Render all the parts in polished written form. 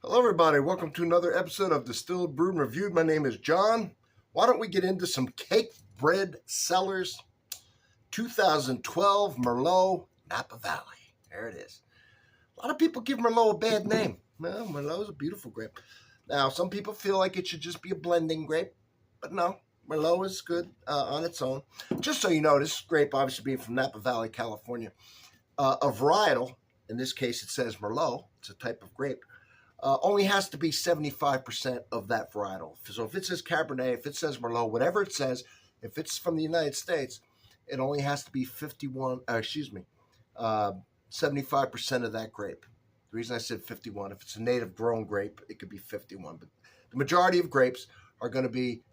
Hello everybody, welcome to another episode of Distilled, Brewed, and Reviewed. My name is John. Why don't we get into some Cakebread Cellars 2012 Merlot Napa Valley. There it is. A lot of people give Merlot a bad name. Well, Merlot is a beautiful grape. Now, some people feel like it should just be a blending grape, but no, Merlot is good on its own. Just so you know, this grape obviously being from Napa Valley, California. A varietal, in this case it says Merlot, it's a type of grape, only has to be 75% of that varietal. So if it says Cabernet, if it says Merlot, whatever it says, if it's from the United States, it only has to be 75% of that grape. The reason I said 51, if it's a native grown grape, it could be 51. But the majority of grapes are going to be,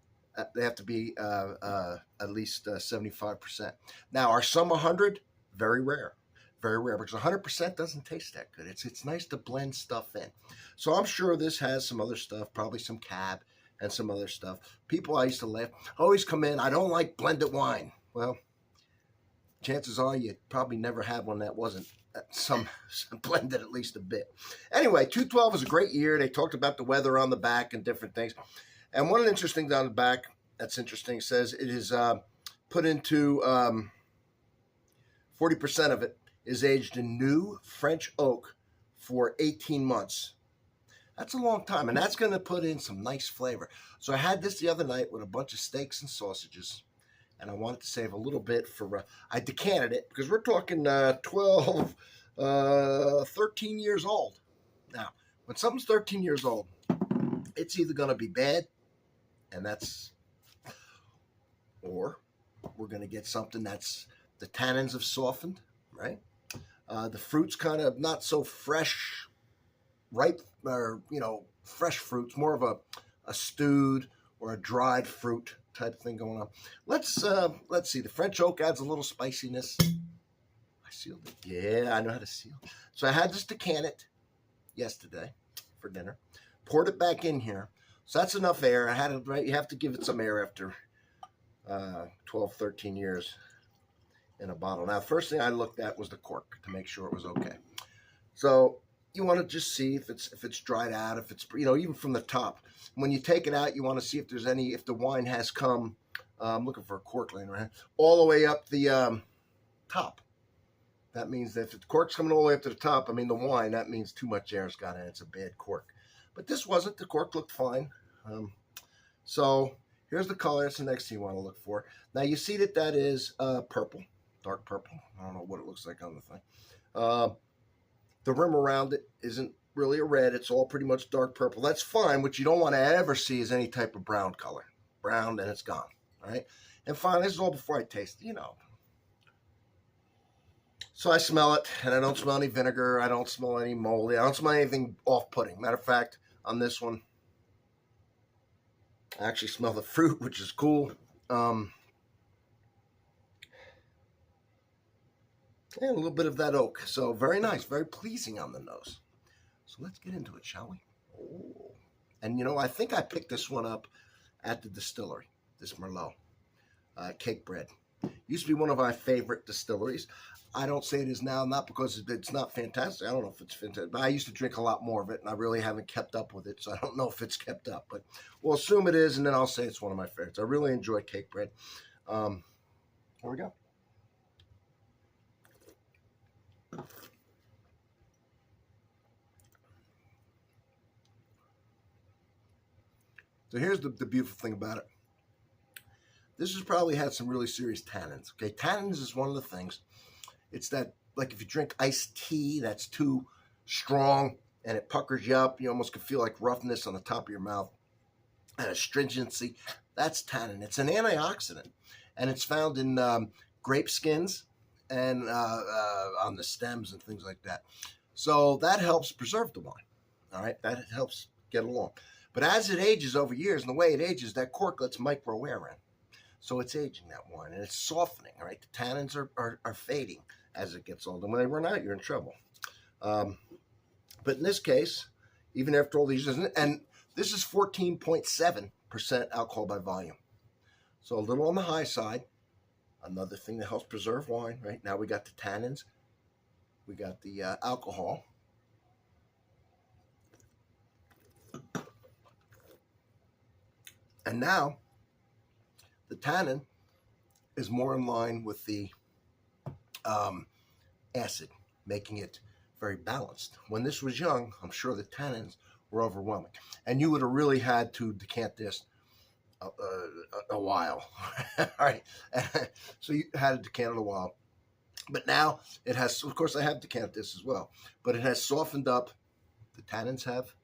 they have to be at least 75%. Now, are some 100? Very rare. Very rare, because 100% doesn't taste that good. It's nice to blend stuff in. So I'm sure this has some other stuff, probably some cab and some other stuff. People I used to laugh, always come in, I don't like blended wine. Well, chances are you probably never had one that wasn't some blended at least a bit. Anyway, 212 is a great year. They talked about the weather on the back and different things. And one of the interesting things on the back that's interesting says it is put into 40% of it is aged in new French oak for 18 months. That's a long time, and that's going to put in some nice flavor. So I had this the other night with a bunch of steaks and sausages, and I wanted to save a little bit for, I decanted it, because we're talking 13 years old. Now, when something's 13 years old, it's either going to be bad, and that's, or we're going to get something that's, the tannins have softened, right? The fruit's kind of not so fresh, ripe, or, fresh fruits, more of a stewed or a dried fruit type of thing going on. Let's see. The French oak adds a little spiciness. I sealed it. Yeah, I know how to seal. So I had this decant it yesterday for dinner. Poured it back in here. So that's enough air. I had it right. You have to give it some air after 12, 13 years in a bottle. Now, the first thing I looked at was the cork to make sure it was okay. So you want to just see if it's dried out, if it's, even from the top. When you take it out, you want to see if there's if the wine has come, I'm looking for a cork laying around, all the way up the top. That means that if the cork's coming all the way up to the top, the wine, that means too much air's got in it. It's a bad cork. But this wasn't. The cork looked fine. So here's the color. That's the next thing you want to look for. Now you see that is purple. Dark purple. I don't know what it looks like on the thing. The rim around it isn't really a red. It's all pretty much dark purple. That's fine. What you don't want to ever see is any type of brown color. Brown, and it's gone. All right? And finally, this is all before I taste it, So I smell it, and I don't smell any vinegar. I don't smell any moldy. I don't smell anything off-putting. Matter of fact, on this one, I actually smell the fruit, which is cool. And a little bit of that oak. So very nice, very pleasing on the nose. So let's get into it, shall we? Oh. And I think I picked this one up at the distillery, this Merlot, Cakebread. Used to be one of my favorite distilleries. I don't say it is now, not because it's not fantastic. I don't know if it's fantastic, but I used to drink a lot more of it, and I really haven't kept up with it, so I don't know if it's kept up. But we'll assume it is, and then I'll say it's one of my favorites. I really enjoy Cakebread. Here we go. So here's the beautiful thing about it. This has probably had some really serious tannins. Okay, tannins is one of the things. It's that, like if you drink iced tea that's too strong and it puckers you up, you almost can feel like roughness on the top of your mouth and astringency. That's tannin. It's an antioxidant, and it's found in grape skins and on the stems and things like that. So that helps preserve the wine. All right, that helps get along. But as it ages over years, and the way it ages, that cork lets micro air in. So it's aging that wine, and it's softening, all right? The tannins are fading as it gets older. When they run out, you're in trouble. But in this case, even after all these years, and this is 14.7% alcohol by volume. So a little on the high side. Another thing that helps preserve wine, right? Now we got the tannins. We got the alcohol. And now the tannin is more in line with the acid, making it very balanced. When this was young, I'm sure the tannins were overwhelming. And you would have really had to decant this a while. All right. So you had to decant it a while. But now it has, of course, I have decanted this as well, but it has softened up. The tannins have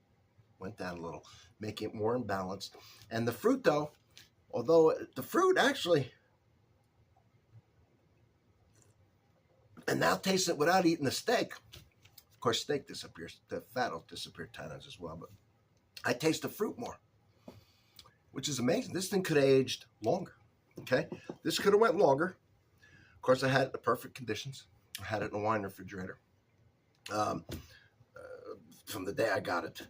went down a little, making it more imbalanced. And the fruit, though, although the fruit actually, and now taste it without eating the steak. Of course, steak disappears. The fat will disappear, tannins as well. But I taste the fruit more, which is amazing. This thing could have aged longer. Okay, this could have went longer. Of course, I had it in the perfect conditions. I had it in a wine refrigerator from the day I got it.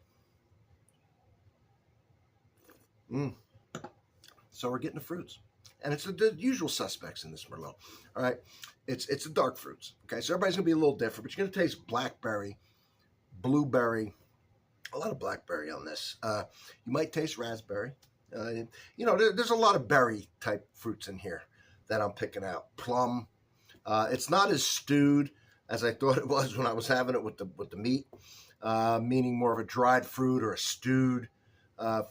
So we're getting the fruits. And it's the usual suspects in this Merlot. All right, it's the dark fruits. Okay, so everybody's going to be a little different, but you're going to taste blackberry, blueberry, a lot of blackberry on this. You might taste raspberry. You know, there's a lot of berry-type fruits in here that I'm picking out. Plum. It's not as stewed as I thought it was when I was having it with the meat, meaning more of a dried fruit or a stewed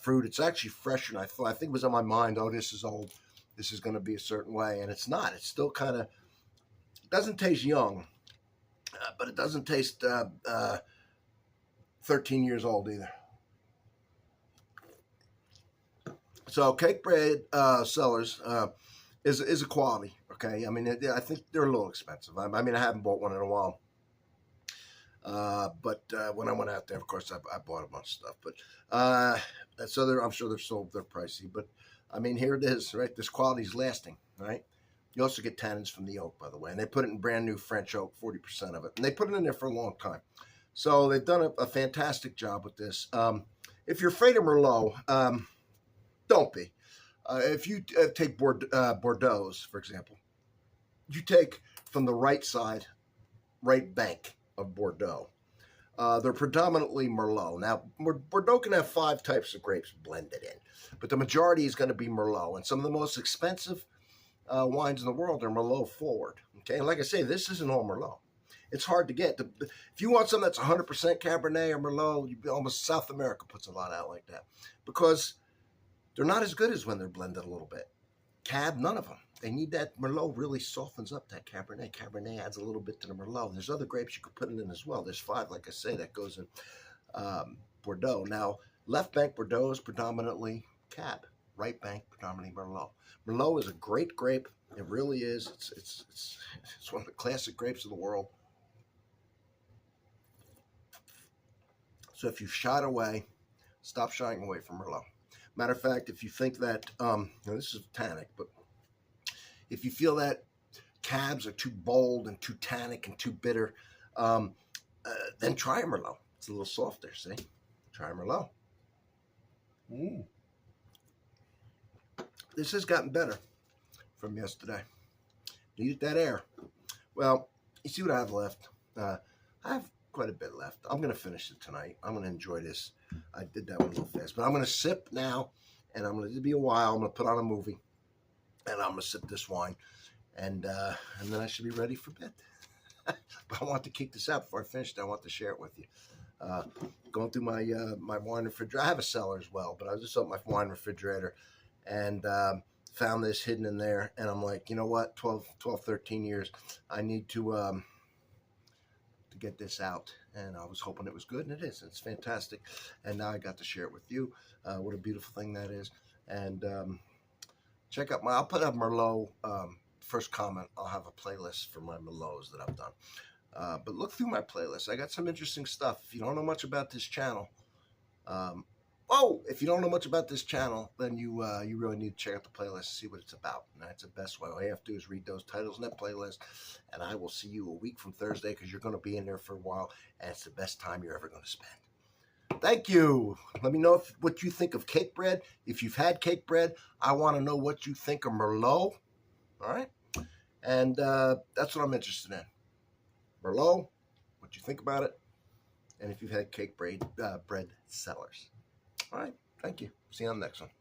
fruit. It's actually fresher than I thought. I think it was on my mind, oh, this is old. This is going to be a certain way, and it's not. It's still kind of, it doesn't taste young, but it doesn't taste 13 years old either. So Cakebread Cellars is a quality, okay? I mean, I think they're a little expensive. I mean, I haven't bought one in a while. But when I went out there, of course, I bought a bunch of stuff. But so I'm sure they're pricey. But I mean, here it is, right? This quality is lasting, right? You also get tannins from the oak, by the way, and they put it in brand new French oak, 40% of it, and they put it in there for a long time. So they've done a fantastic job with this. If you're afraid of Merlot, don't be. If you take Bordeaux's, for example, you take from the right side, right bank of Bordeaux. They're predominantly Merlot. Now, Bordeaux can have 5 types of grapes blended in, but the majority is going to be Merlot. And some of the most expensive wines in the world are Merlot forward. Okay, and like I say, this isn't all Merlot. It's hard to get. If you want something that's 100% Cabernet or Merlot, almost South America puts a lot out like that because they're not as good as when they're blended a little bit. Cab, none of them. They need that. Merlot really softens up that Cabernet. Cabernet adds a little bit to the Merlot. There's other grapes you could put it in as well. There's 5, like I say, that goes in Bordeaux. Now, left bank Bordeaux is predominantly Cab. Right bank, predominantly Merlot. Merlot is a great grape. It really is. It's one of the classic grapes of the world. So if you've shied away, stop shying away from Merlot. Matter of fact, if you think that, this is tannic, but if you feel that cabs are too bold and too tannic and too bitter, then try a Merlot. It's a little softer, see? Try a Merlot. This has gotten better from yesterday. Needed that air. Well, you see what I have left? I have quite a bit left. I'm going to finish it tonight. I'm going to enjoy this. I did that one a little fast, but I'm going to sip now, and I'm going to be a while. I'm going to put on a movie, and I'm going to sip this wine, and then I should be ready for bed. But I want to kick this out before I finish it. I want to share it with you. Going through my my wine refrigerator. I have a cellar as well, but I just opened my wine refrigerator and found this hidden in there, and I'm like, you know what? 12, 13 years. I need to get this out, and I was hoping it was good, and it is. It's fantastic, and now I got to share it with you. What a beautiful thing that is. And check out I'll put up Merlot. First comment, I'll have a playlist for my Merlots that I've done. But look through my playlist. I got some interesting stuff. If you don't know much about this channel, if you don't know much about this channel, then you really need to check out the playlist and see what it's about. And that's the best way. All you have to do is read those titles in that playlist, and I will see you a week from Thursday because you're going to be in there for a while, and it's the best time you're ever going to spend. Thank you. Let me know what you think of Cakebread. If you've had Cakebread, I want to know what you think of Merlot. All right? And that's what I'm interested in. Merlot, what you think about it, and if you've had Cakebread Cellars. All right, thank you. See you on the next one.